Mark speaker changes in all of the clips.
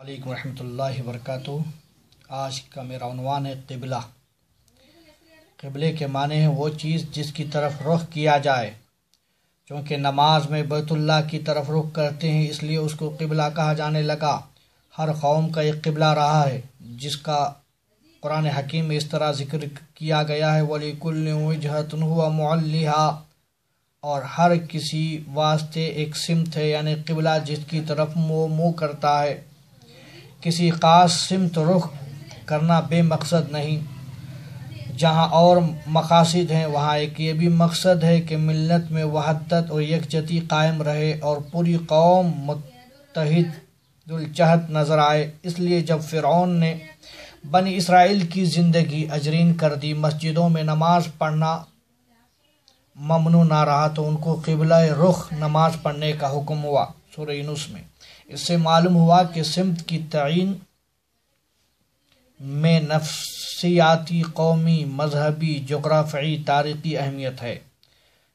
Speaker 1: علیکم ورحمۃ اللہ وبرکاتہ۔ آج کا میرا عنوان ہے قبلہ۔ قبلے کے معنی ہے وہ چیز جس کی طرف رخ کیا جائے۔ چونکہ نماز میں بیت اللہ کی طرف رخ کرتے ہیں اس لیے اس کو قبلہ کہا جانے لگا۔ ہر قوم کا ایک قبلہ رہا ہے جس کا قرآن حکیم میں اس طرح ذکر کیا گیا ہے وَلِكُلٍّ وِجْهَةٌ هُوَ مُوَلِّهَا، اور ہر کسی واسطے ایک سمت ہے، یعنی قبلہ جس کی طرف منہ کرتا ہے۔ کسی خاص سمت رخ کرنا بے مقصد نہیں۔ جہاں اور مقاصد ہیں وہاں ایک یہ بھی مقصد ہے کہ ملت میں وحدت اور یکجہتی قائم رہے اور پوری قوم متحد الجہد نظر آئے۔ اس لیے جب فرعون نے بنی اسرائیل کی زندگی اجرین کر دی، مسجدوں میں نماز پڑھنا ممنوع نہ رہا، تو ان کو قبلہ رخ نماز پڑھنے کا حکم ہوا سورہ یونس میں۔ اس سے معلوم ہوا کہ سمت کی تعین میں نفسیاتی، قومی، مذہبی، جغرافیائی، تاریخی اہمیت ہے۔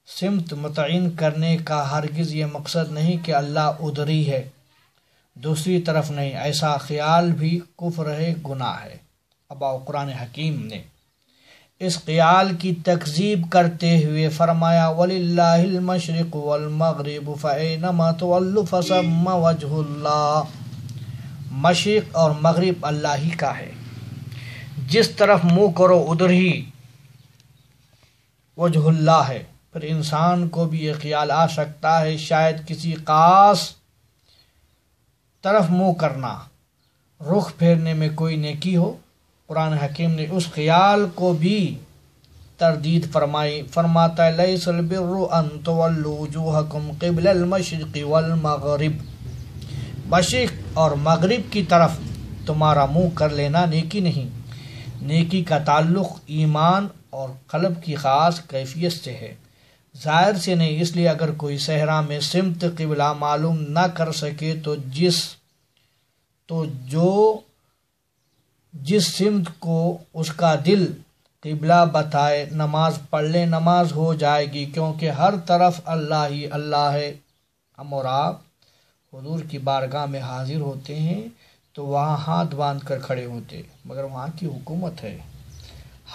Speaker 1: سمت متعین کرنے کا ہرگز یہ مقصد نہیں کہ اللہ ادھر ہی ہے، دوسری طرف نہیں، ایسا خیال بھی کفر ہے، گناہ ہے۔ اب قرآن حکیم نے اس خیال کی تکذیب کرتے ہوئے فرمایا وَلِلَّهِ الْمَشْرِقُ وَالْمَغْرِبُ فَأَيْنَمَا تُوَلُّوا فَثَمَّ وَجْهُ اللَّهِ، مشرق اور مغرب اللہ ہی کا ہے، جس طرف منہ کرو ادھر ہی وجہ اللہ ہے۔ پھر انسان کو بھی یہ خیال آ سکتا ہے شاید کسی خاص طرف منہ کرنا، رخ پھیرنے میں کوئی نیکی ہو۔ قرآن حکیم نے اس خیال کو بھی تردید فرمائی، فرماتا ہے لیس البر ان تولوا وجوہکم قبل المشرق والمغرب، مشرق اور مغرب کی طرف تمہارا منہ کر لینا نیکی نہیں۔ نیکی کا تعلق ایمان اور قلب کی خاص کیفیت سے ہے، ظاہر سے نہیں۔ اس لیے اگر کوئی صحرا میں سمت قبلہ معلوم نہ کر سکے تو جس سمت کو اس کا دل قبلہ بتائے نماز پڑھ لے، نماز ہو جائے گی، کیونکہ ہر طرف اللہ ہی اللہ ہے۔ ہم اور آپ حضور کی بارگاہ میں حاضر ہوتے ہیں تو وہاں ہاتھ باندھ کر کھڑے ہوتے، مگر وہاں کی حکومت ہے،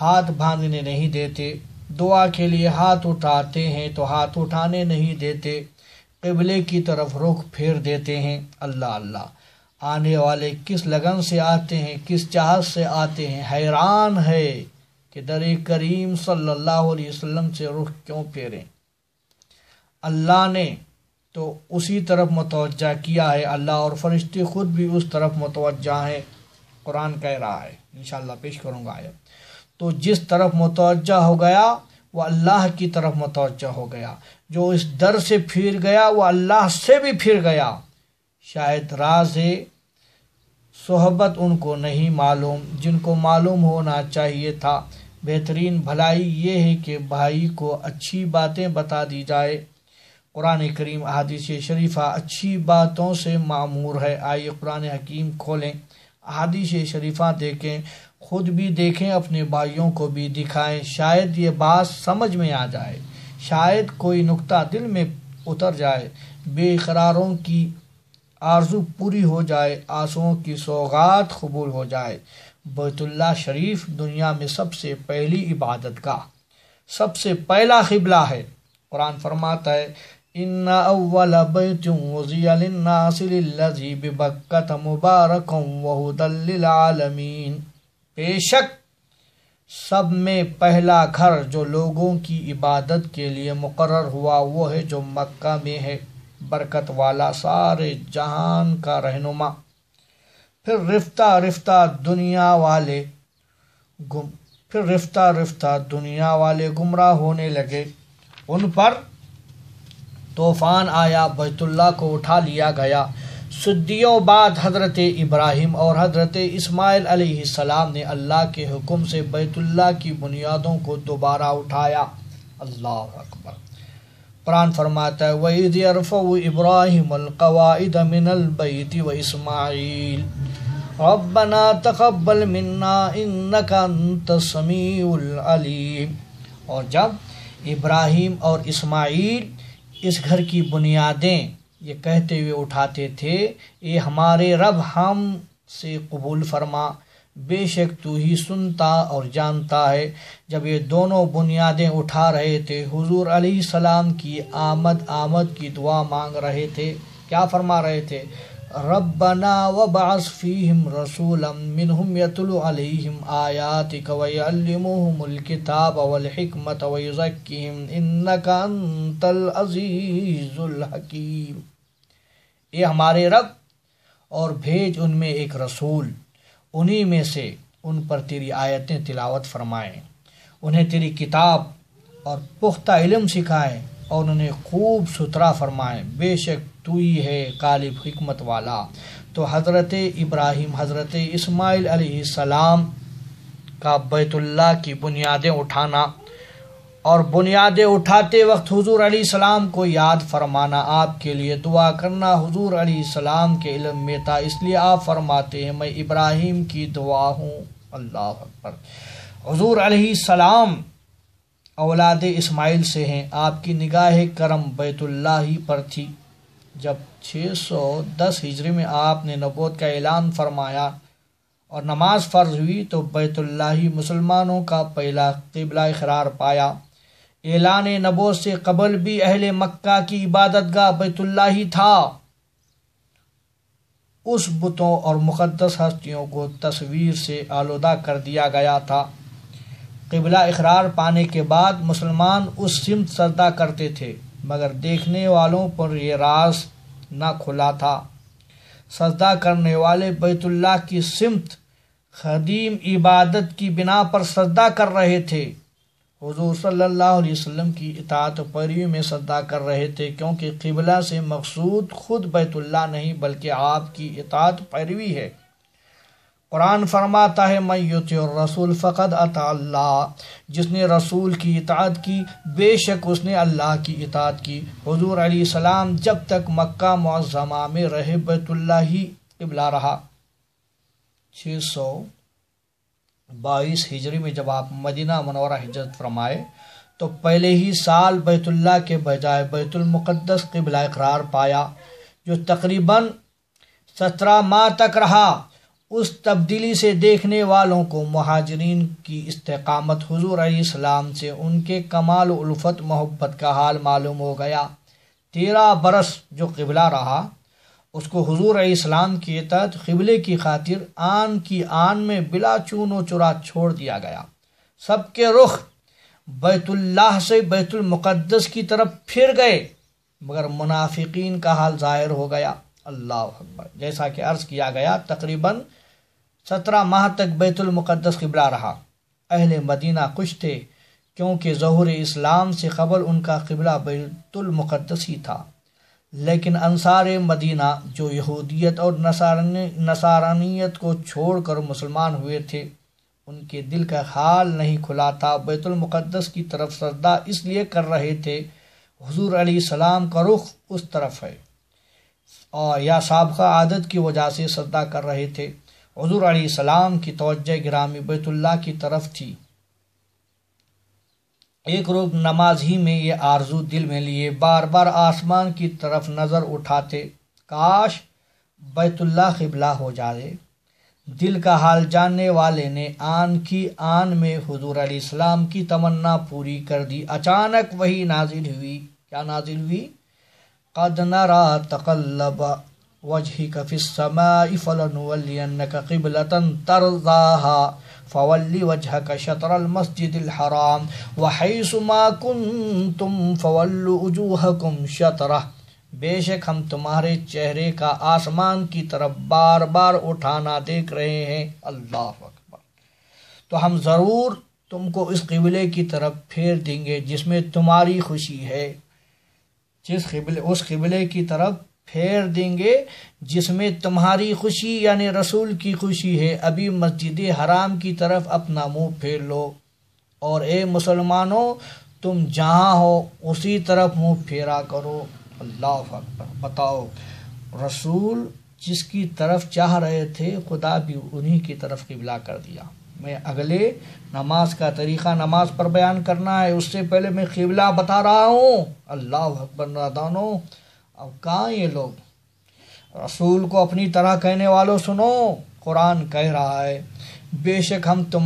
Speaker 1: ہاتھ باندھنے نہیں دیتے۔ دعا کے لیے ہاتھ اٹھاتے ہیں تو ہاتھ اٹھانے نہیں دیتے، قبلے کی طرف رخ پھیر دیتے ہیں۔ اللہ اللہ، آنے والے کس لگن سے آتے ہیں، کس چاہت سے آتے ہیں، حیران ہے کہ در کریم صلی اللہ علیہ وسلم سے رخ کیوں پھیریں۔ اللہ نے تو اسی طرف متوجہ کیا ہے، اللہ اور فرشتے خود بھی اس طرف متوجہ ہیں۔ قرآن کہہ رہا ہے، انشاءاللہ پیش کروں گا آیت۔ تو جس طرف متوجہ ہو گیا وہ اللہ کی طرف متوجہ ہو گیا، جو اس در سے پھر گیا وہ اللہ سے بھی پھر گیا۔ شاید راز صحبت ان کو نہیں معلوم جن کو معلوم ہونا چاہیے تھا۔ بہترین بھلائی یہ ہے کہ بھائی کو اچھی باتیں بتا دی جائے۔ قرآن کریم احادیث شریفہ اچھی باتوں سے معمور ہے۔ آئیے قرآن حکیم کھولیں، احادیث شریفہ دیکھیں، خود بھی دیکھیں، اپنے بھائیوں کو بھی دکھائیں، شاید یہ بات سمجھ میں آ جائے، شاید کوئی نقطہ دل میں اتر جائے، بے قراروں کی آرزو پوری ہو جائے، آنسوؤں کی سوغات قبول ہو جائے۔ بیت اللہ شریف دنیا میں سب سے پہلی عبادت گاہ، سب سے پہلا قبلہ ہے۔ قرآن فرماتا ہے ان اول بیت وضع للناس للذی ببکۃ مبارکا وہدی للعالمین، بے شک سب میں پہلا گھر جو لوگوں کی عبادت کے لیے مقرر ہوا وہ ہے جو مکہ میں ہے، برکت والا، سارے جہان کا رہنما۔ پھر رفتہ رفتہ دنیا والے گمراہ ہونے لگے، ان پر طوفان آیا، بیت اللہ کو اٹھا لیا گیا۔ صدیوں بعد حضرت ابراہیم اور حضرت اسماعیل علیہ السلام نے اللہ کے حکم سے بیت اللہ کی بنیادوں کو دوبارہ اٹھایا۔ اللہ اکبر۔ قرآن فرماتا ہے وَإِذْ يَرْفَعُ إِبْرَاهِيمُ الْقَوَاعِدَ مِنَ الْبَيْتِ وَإِسْمَاعِيلُ رَبَّنَا تَقَبَّلْ مِنَّا إِنَّكَ أَنْتَ السَّمِيعُ الْعَلِيمُ، اور جب ابراہیم اور اسماعیل اس گھر کی بنیادیں یہ کہتے ہوئے اٹھاتے تھے اے ہمارے رب ہم سے قبول فرما، بے شک تو ہی سنتا اور جانتا ہے۔ جب یہ دونوں بنیادیں اٹھا رہے تھے حضور علیہ السلام کی آمد کی دعا مانگ رہے تھے، کیا فرما رہے تھے؟ ربنا وابعث فیہم رسولا منہم یتلو علیہم آیاتک ویعلمہم الکتاب والحکمت ویزکیہم انک انت العزیز الحکیم۔ اے ہمارے رب، اور بھیج ان میں ایک رسول، انہی میں سے ان پر تیری آیتیں تلاوت فرمائیں، انہیں تیری کتاب اور پختہ علم سکھائیں اور انہیں خوب ستھرا فرمائیں، بے شک تو ہی ہے غالب حکمت والا۔ تو حضرت ابراہیم، حضرت اسماعیل علیہ السلام کا بیت اللہ کی بنیادیں اٹھانا اور بنیادیں اٹھاتے وقت حضور علیہ السلام کو یاد فرمانا، آپ کے لیے دعا کرنا حضور علیہ السلام کے علم میں تھا، اس لیے آپ فرماتے ہیں میں ابراہیم کی دعا ہوں۔ اللہ اکبر۔ حضور علیہ السلام اولاد اسماعیل سے ہیں، آپ کی نگاہ کرم بیت اللہ ہی پر تھی۔ جب 610 ہجری میں آپ نے نبوت کا اعلان فرمایا اور نماز فرض ہوئی تو بیت اللہ ہی مسلمانوں کا پہلا قبلہ قرار پایا۔ اعلان نبوت سے قبل بھی اہل مکہ کی عبادت گاہ بیت اللہ ہی تھا۔ اس بتوں اور مقدس ہستیوں کو تصویر سے آلودہ کر دیا گیا تھا۔ قبلہ اقرار پانے کے بعد مسلمان اس سمت سجدہ کرتے تھے، مگر دیکھنے والوں پر یہ راز نہ کھلا تھا۔ سجدہ کرنے والے بیت اللہ کی سمت قدیم عبادت کی بنا پر سجدہ کر رہے تھے، حضور صلی اللہ علیہ وسلم کی اطاعت و پیروی میں سجدہ کر رہے تھے، کیونکہ قبلہ سے مقصود خود بیت اللہ نہیں بلکہ آپ کی اطاعت پیروی ہے۔ قرآن فرماتا ہے من یطع الرسول فقد اطاع اللہ، جس نے رسول کی اطاعت کی بے شک اس نے اللہ کی اطاعت کی۔ حضور علیہ السلام جب تک مکہ معظمہ میں رہے بیت اللہ ہی قبلہ رہا۔ 622 ہجری میں جب آپ مدینہ منورہ ہجرت فرمائے تو پہلے ہی سال بیت اللہ کے بجائے بیت المقدس قبلہ قرار پایا، جو تقریباً 17 ماہ تک رہا۔ اس تبدیلی سے دیکھنے والوں کو مہاجرین کی استقامت، حضور علیہ السلام سے ان کے کمال و الفت محبت کا حال معلوم ہو گیا۔ 13 برس جو قبلہ رہا اس کو حضور علیہ السلام کی اطاعت قبلے کی خاطر آن کی آن میں بلا چون و چرا چھوڑ دیا گیا۔ سب کے رخ بیت اللہ سے بیت المقدس کی طرف پھر گئے، مگر منافقین کا حال ظاہر ہو گیا۔ اللہ اکبر۔ جیسا کہ عرض کیا گیا تقریباً 17 ماہ تک بیت المقدس قبلہ رہا۔ اہل مدینہ خوش تھے کیونکہ ظہور اسلام سے قبل ان کا قبلہ بیت المقدس ہی تھا، لیکن انصار مدینہ جو یہودیت اور نصرانیت کو چھوڑ کر مسلمان ہوئے تھے، ان کے دل کا حال نہیں کھلا تھا۔ بیت المقدس کی طرف سجدہ اس لیے کر رہے تھے حضور علیہ السلام کا رخ اس طرف ہے، اور یا سابقہ عادت کی وجہ سے سجدہ کر رہے تھے۔ حضور علیہ السلام کی توجہ گرامی بیت اللہ کی طرف تھی۔ ایک روز نماز ہی میں یہ آرزو دل میں لیے بار بار آسمان کی طرف نظر اٹھاتے، کاش بیت اللہ قبلہ ہو جائے۔ دل کا حال جاننے والے نے آن کی آن میں حضور علیہ السلام کی تمنا پوری کر دی۔ اچانک وہی نازل ہوئی۔ کیا نازل ہوئی؟ قد نرى تقلب وجهك في السماء فلنولينك قبلة ترضاها فول وجهك شطر المسجد الحرام وحيث ما كنتم فولوا وجوهكم شطره، بے شک ہم تمہارے چہرے کا آسمان کی طرف بار بار اٹھانا دیکھ رہے ہیں۔ اللہ اکبر۔ تو ہم ضرور تم کو اس قبلے کی طرف پھیر دیں گے جس میں تمہاری خوشی ہے، اس قبلے کی طرف پھیر دیں گے جس میں تمہاری خوشی یعنی رسول کی خوشی ہے۔ ابھی مسجد حرام کی طرف اپنا منہ پھیر لو، اور اے مسلمانوں تم جہاں ہو اسی طرف منہ پھیرا کرو۔ اللہ اکبر۔ بتاؤ، رسول جس کی طرف چاہ رہے تھے خدا بھی انہی کی طرف قبلہ کر دیا۔ میں اگلے نماز کا طریقہ نماز پر بیان کرنا ہے، اس سے پہلے میں قبلہ بتا رہا ہوں۔ اللہ اکبر۔ نادانو اب کہاں یہ لوگ؟ رسول کو اپنی طرح کہنے والوں سنو، قرآن کہہ رہا ہے بے شک ہم تم